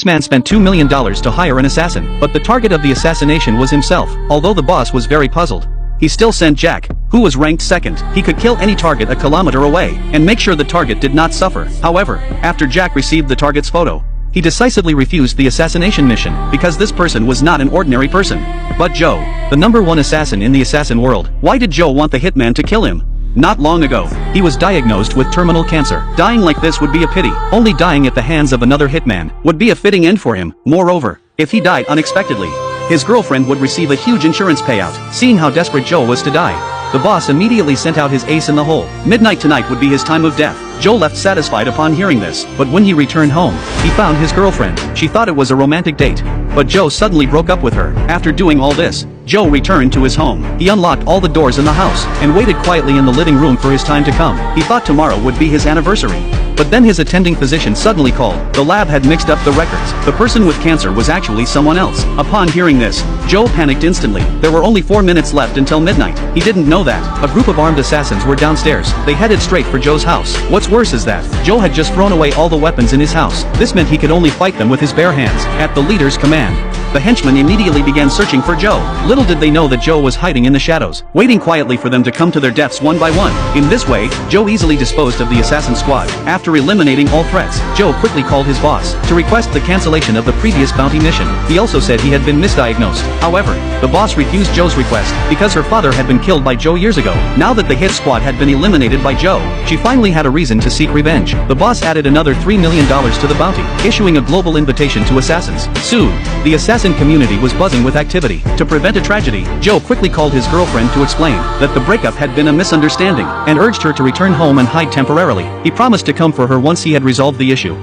This man spent $2 million to hire an assassin, but the target of the assassination was himself. Although the boss was very puzzled, he still sent Jack, who was ranked second. He could kill any target a kilometer away, and make sure the target did not suffer. However, after Jack received the target's photo, he decisively refused the assassination mission, because this person was not an ordinary person, but Joe, the #1 assassin in the assassin world. Why did Joe want the hitman to kill him? Not long ago, he was diagnosed with terminal cancer. Dying like this would be a pity. Only dying at the hands of another hitman would be a fitting end for him. Moreover, if he died unexpectedly, his girlfriend would receive a huge insurance payout. Seeing how desperate Joe was to die, the boss immediately sent out his ace in the hole. Midnight tonight would be his time of death. Joe left satisfied upon hearing this, but when he returned home, he found his girlfriend. She thought it was a romantic date, but Joe suddenly broke up with her. After doing all this, Joe returned to his home. He unlocked all the doors in the house, and waited quietly in the living room for his time to come. He thought tomorrow would be his anniversary. But then his attending physician suddenly called. The lab had mixed up the records. The person with cancer was actually someone else. Upon hearing this, Joe panicked instantly. There were only 4 minutes left until midnight. He didn't know that. A group of armed assassins were downstairs. They headed straight for Joe's house. What's worse is that Joe had just thrown away all the weapons in his house. This meant he could only fight them with his bare hands. At the leader's command, the henchmen immediately began searching for Joe. Little did they know that Joe was hiding in the shadows, waiting quietly for them to come to their deaths one by one. In this way, Joe easily disposed of the assassin squad. After eliminating all threats, Joe quickly called his boss to request the cancellation of the previous bounty mission. He also said he had been misdiagnosed. However, the boss refused Joe's request because her father had been killed by Joe years ago. Now that the hit squad had been eliminated by Joe, she finally had a reason to seek revenge. The boss added another $3 million to the bounty, issuing a global invitation to assassins. Soon, the assassin community was buzzing with activity. To prevent a tragedy, Joe quickly called his girlfriend to explain that the breakup had been a misunderstanding, and urged her to return home and hide temporarily. He promised to come for her once he had resolved the issue.